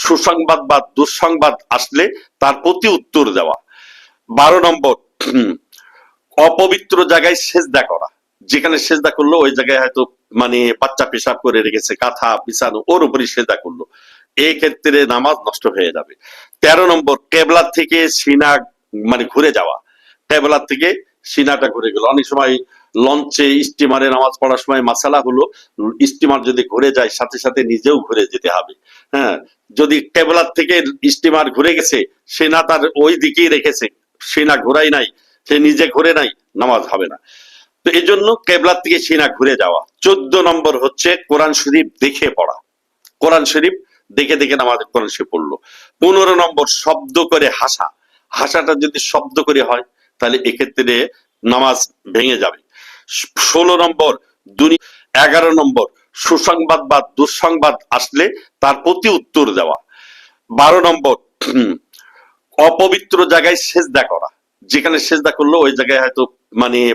সুসংবাদ বা দুঃসংবাদ আসলে তার প্রতি উত্তর দেওয়া। 12 নম্বর অপবিত্র জায়গায় সেজদা করা, যেখানে সেজদা করলো ওই জায়গায় হয়তো বাচ্চা পেশাব করে রেখেছে, কাঁথা বিছানো, ওর উপরই সেজদা করলো, এই ক্ষেত্রে নামাজ নষ্ট হয়ে যাবে। 13 নম্বর কেবলা থেকে সিনা ঘুরে যাওয়া, কেবলা থেকে সিনাটা ঘুরে গেল। অনেক সময় লঞ্চে স্টিমারে নামাজ পড়ার সময় মাসালা হলো স্টিমার যদি ঘুরে যায় সাথে সাথে নিজেও ঘুরে যেতে হবে। হ্যাঁ, যদি কেবলার থেকে স্টিমার ঘুরে গেছে, সেনা তার ওই দিকেই রেখেছে, সেনা ঘোরাই নাই, সে নিজে ঘুরে নাই, নামাজ হবে না। তো এই জন্য কেবলার থেকে সিনা ঘুরে যাওয়া। 14 নম্বর হচ্ছে কোরআন শরীফ দেখে পড়া, কোরআন শরীফ দেখে দেখে নামাজ কোরআন শরীফ পড়লো। 15 নম্বর শব্দ করে হাসা, হাসাটা যদি শব্দ করে হয় তাহলে এক্ষেত্রে নামাজ ভেঙে যাবে। 16 নম্বর 11 নম্বর সুসংবাদ বা দুঃসংবাদ আসলে তার প্রতি উত্তর দেওয়া। 12 নম্বর অপবিত্র জায়গায় সেজদা করা, যেখানে সেজদা করলো ওই জায়গায় হয়তো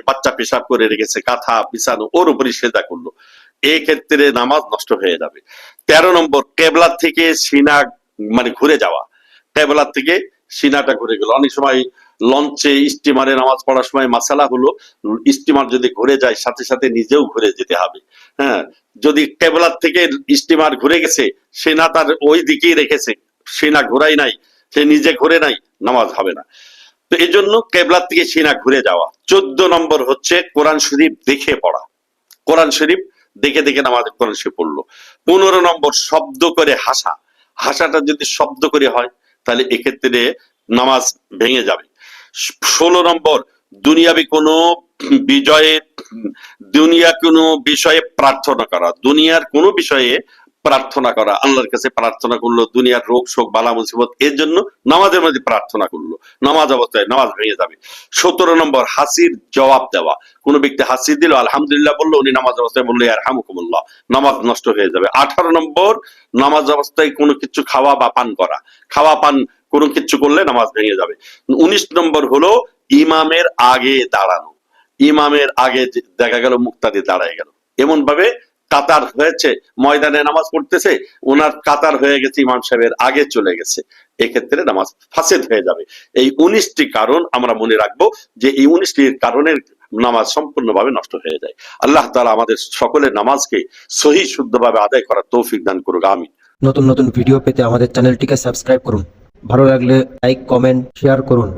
বাচ্চা পেশাব করে রেখেছে, কাঁথা বিছানো, ওর উপরই সেজদা করলো, এই ক্ষেত্রে নামাজ নষ্ট হয়ে যাবে। 13 নম্বর কেবলা থেকে সিনা ঘুরে যাওয়া, কেবলা থেকে সিনাটা ঘুরে গেল। অনেক সময় লঞ্চে স্টিমারে নামাজ পড়ার সময় মাসালা হলো স্টিমার যদি ঘুরে যায় সাথে সাথে নিজেও ঘুরে যেতে হবে। হ্যাঁ, যদি কেবলার থেকে স্টিমার ঘুরে গেছে, সেনা তার ওই দিকেই রেখেছে, সেনা ঘোরাই নাই, সে নিজে ঘুরে নাই, নামাজ হবে না। তো এই জন্য কেবলার থেকে সিনা ঘুরে যাওয়া। 14 নম্বর হচ্ছে কোরআন শরীফ দেখে পড়া, কোরআন শরীফ দেখে দেখে নামাজ কোরআন শরীফ পড়লো। 15 নম্বর শব্দ করে হাসা, হাসাটা যদি শব্দ করে হয় তাহলে এক্ষেত্রে নামাজ ভেঙে যাবে। 16 নম্বর দুনিয়াবি কোনো বিজয়ে, দুনিয়া কোনো বিষয়ে প্রার্থনা করা, দুনিয়ার কোনো বিষয়ে প্রার্থনা করা, আল্লাহর কাছে প্রার্থনা করলো, দুনিয়ার রোগ শোক বালা মুসিবত এর জন্য নামাজের মধ্যে প্রার্থনা করলো, নামাজ অবস্থায় নামাজ ভেঙে যাবে। 17 নম্বর হাসির জবাব দেওয়া, কোনো ব্যক্তি হাসি দিল আলহামদুলিল্লাহ বললো, উনি নামাজ অবস্থায় বললো ইয়ারহামুকুমুল্লাহ, নামাজ নষ্ট হয়ে যাবে। 18 নম্বর নামাজ অবস্থায় কোনো কিছু খাওয়া বা পান করা, খাওয়া পান কোনো কিছু করলে নামাজ ভেঙে যাবে। 19 নম্বর হলো ইমামের আগে দাঁড়ানো, ইমামের আগে দেখা গেল মুক্তাদি দাঁড়ায় গেল, এমন ভাবে কাতার হয়েছে, ময়দানে নামাজ পড়তেছে, ওনার কাতার হয়ে গেছে, ইমাম সাহেবের আগে চলে গেছে, এক্ষেত্রে নামাজ ফাসেদ হয়ে যাবে। এই 19টি কারণ আমরা মনে রাখবো, যে এই 19টির কারণের নামাজ সম্পূর্ণভাবে নষ্ট হয়ে যায়। আল্লাহ তাআলা আমাদের সকলের নামাজকে সহি শুদ্ধভাবে আদায় করার তৌফিক দান করুক, আমিন। নতুন নতুন ভিডিও পেতে আমাদের চ্যানেলটিকে সাবস্ক্রাইব করুন। ভালো লাগলে লাইক, কমেন্ট, শেয়ার করুন।